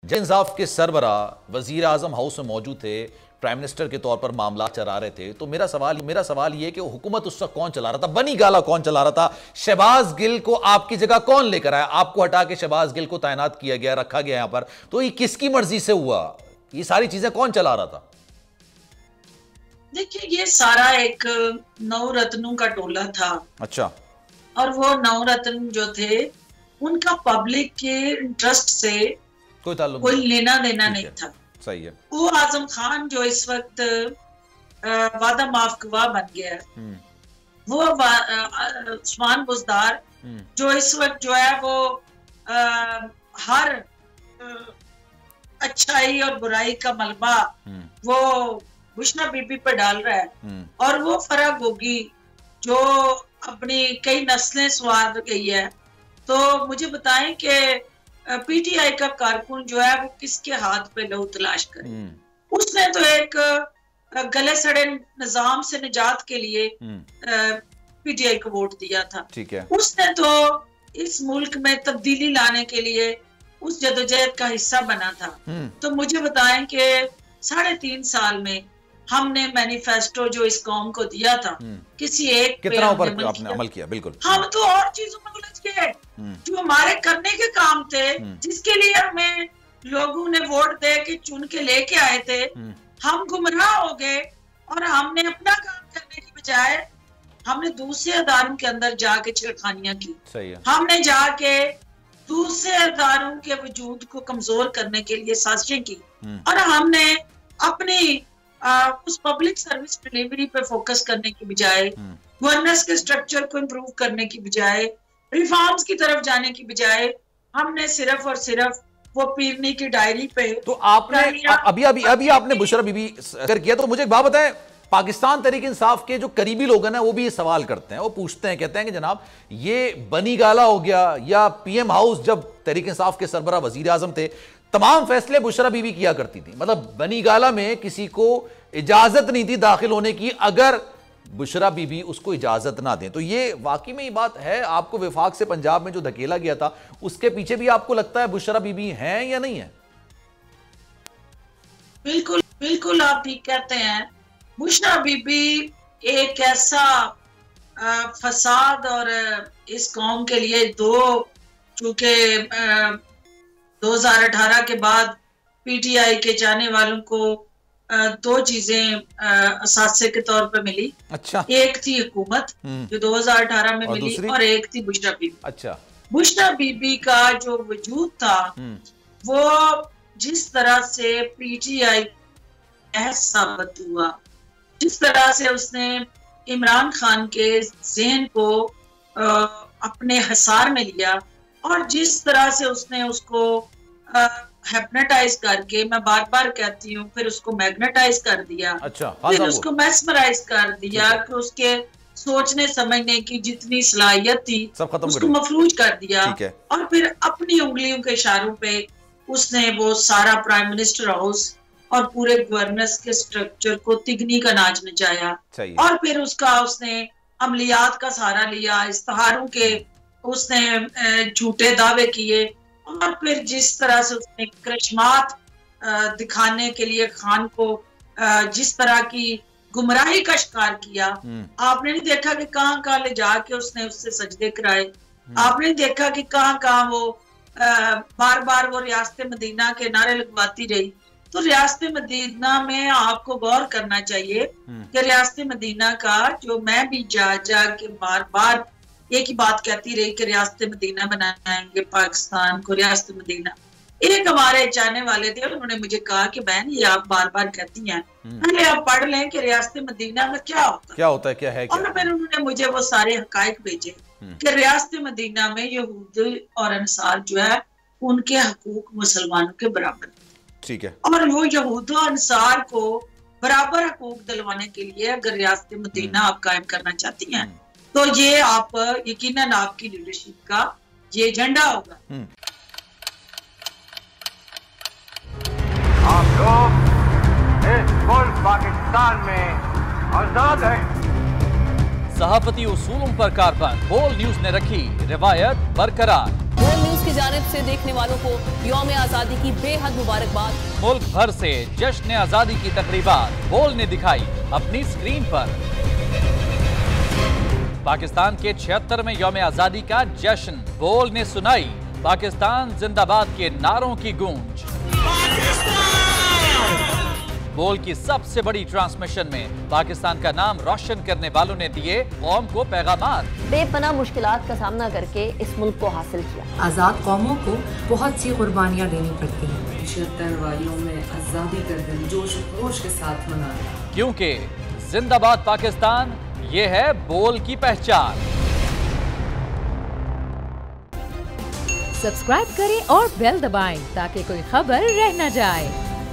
जन इंसाफ के सरबरा वजीर आजम हाउस में मौजूद थे, प्राइम मिनिस्टर के तौर पर मामला चला रहे थे। तो मेरा सवाल ये कि हुकूमत उस वक्त कौन चला रहा था, बनी गाला कौन चला रहा था, शहबाज गिल को आपकी जगह कौन लेकर आया, आपको हटा के शहबाज गिल को तैनात किया गया, रखा गया यहां पर, तो ये किसकी मर्जी से हुआ, ये सारी चीजें कौन चला रहा था? देखिए, ये सारा एक नवरत्नों का टोला था। अच्छा। और वो नवरत्न जो थे उनका पब्लिक के इंटरेस्ट से कोई लेना देना नहीं था। सही है। वो आजम खान जो इस वक्त वादा माफ गवाह बन गया है, वो उस्मान बुज़दार जो इस वक्त जो है वो हर अच्छाई और बुराई का मलबा वो बुशरा बीबी पे डाल रहा है, और वो फराग होगी जो अपनी कई नस्लें सवार गई है। तो मुझे बताएं कि पीटीआई का कारकुन जो है वो किसके हाथ पे लहू तलाश करे। उसने तो एक गले सड़े निजाम से निजात के लिए पीटीआई को वोट दिया था। ठीक है। उसने तो इस मुल्क में तब्दीली लाने के लिए उस जदोजहद का हिस्सा बना था। तो मुझे बताएं कि 3.5 साल में हमने मैनिफेस्टो जो इस कौम को दिया था, किसी एक कितना ऊपर आपने अमल किया? बिल्कुल। हम तो और चीजों में उलझ गए जो हमारे करने के काम थे, जिसके लिए हमें लोगों ने वोट दे के चुन के लेके आए थे। हम गुमराह हो गए और हमने अपना काम करने की बजाय हमने दूसरे अदारों के अंदर जाके छेड़खानियां की। सही है। हमने जाके दूसरे अदारों के वजूद को कमजोर करने के लिए साजिशें की, और हमने अपनी उस पब्लिक सर्विस डिलीवरी पे फोकस करने की बजाय, गवर्नेंस के स्ट्रक्चर को इम्प्रूव करने की बजाय, रिफॉर्म्स की तरफ जाने की बजाय, हमने सिर्फ और सिर्फ वो पीरनी की डायरी पे। तो आपने अभी आपने बुशरा बीबी अगर किया, तो मुझे एक बात बताएं, पाकिस्तान तहरीक इंसाफ के जो करीबी लोग हैं ना, वो भी ये सवाल करते हैं, वो पूछते हैं, कहते हैं कि जनाब ये बनी गाला हो गया, या पीएम हाउस जब तहरीक इंसाफ के सरबरा वजीर आजम थे, तमाम फैसले बुशरा बीबी किया करती थी, मतलब बनी गाला में किसी को इजाजत नहीं थी दाखिल होने की अगर बुशरा बीबी उसको इजाजत ना दें। तो ये वाकई में ये बात है, आपको विफाक से पंजाब में जो धकेला गया था उसके पीछे भी आपको लगता है बुशरा बीबी हैं या नहीं है? बिल्कुल बिल्कुल, आप ठीक कहते हैं। बुशरा बीबी एक ऐसा फसाद और इस कौम के लिए चूंकि 2018 के बाद पीटीआई के जाने वालों को 2 चीजें असासे के तौर पर मिली। अच्छा। एक थी हुकूमत जो 2018 में मिली, और एक थी बुशरा बीबी। अच्छा। बुशरा बीबी का जो वजूद था वो जिस तरह से पीटीआई साबित हुआ, जिस तरह से उसने इमरान खान के ज़हन को अपने हिसार में लिया, और जिस तरह से उसने उसको हिप्नोटाइज करके, मैं बार बार कहती हूँ, फिर उसको मैग्नेटाइज कर दिया। अच्छा। फिर उसको मेस्मराइज कर दिया कि उसके सोचने समझने की जितनी सलाहियत थी उसको मफलूज कर दिया, और फिर अपनी उंगलियों के इशारों पे उसने वो सारा प्राइम मिनिस्टर हाउस और पूरे गवर्नेंस के स्ट्रक्चर को तिगनी का नाच नचाया। और फिर उसने अमलियात का सहारा लिया, इश्तहारों के उसने झूठे दावे किए, और फिर जिस तरह से उसने करिश्मात दिखाने के लिए खान को जिस तरह की गुमराही का शिकार किया। आपने नहीं देखा कि कहाँ ले जाके उसने उससे सजदे कराए। आपने नहीं देखा कि कहाँ वो बार बार वो रियासत मदीना के नारे लगवाती रही। तो रियासत मदीना में आपको गौर करना चाहिए कि रियासत मदीना का जो मैं भी जा के बार बार एक ही बात कहती रही कि रियासत मदीना बनाएंगे पाकिस्तान को, रियासत मदीना। एक हमारे चाहने वाले थे, उन्होंने मुझे कहा कि बहन ये आप बार बार कहती हैं, पहले आप पढ़ लें कि रियासत मदीना में क्या होता है, क्या है। और फिर उन्होंने मुझे वो सारे हकायक भेजे कि रियासत मदीना में यहूद और अंसार जो है उनके हकूक मुसलमानों के बराबर। ठीक है। और वो यहूद और अंसार को बराबर हकूक दिलवाने के लिए अगर रियासत मदीना आप कायम करना चाहती हैं, तो ये आप यकीनन आपकी लीडरशिप का ये एजेंडा होगा। आप लोग इस मुल्क पाकिस्तान में आजाद हैं। सहाफती उसूलों पर कारबंद बोल न्यूज ने रखी रिवायत बरकरार। बोल न्यूज की जानिब से देखने वालों को यौम आज़ादी की बेहद मुबारकबाद। मुल्क भर से जश्न आज़ादी की तकरीबात बोल ने दिखाई अपनी स्क्रीन पर। पाकिस्तान के 76वें यौम आज़ादी का जश्न, बोल ने सुनाई पाकिस्तान जिंदाबाद के नारों की गूंज। बोल की सबसे बड़ी ट्रांसमिशन में पाकिस्तान का नाम रोशन करने वालों ने दिए कौम को पैगामात। बेपनाह मुश्किलात का सामना करके इस मुल्क को हासिल किया। आज़ाद कौमों को बहुत सी कुर्बानियाँ देनी पड़ती हैं। 76 वालियों में आज़ादी का दिन जोश खरोश के साथ मनाया, क्योंकि जिंदाबाद पाकिस्तान ये है बोल की पहचान। सब्सक्राइब करें और बेल दबाएं ताकि कोई खबर रह न जाए।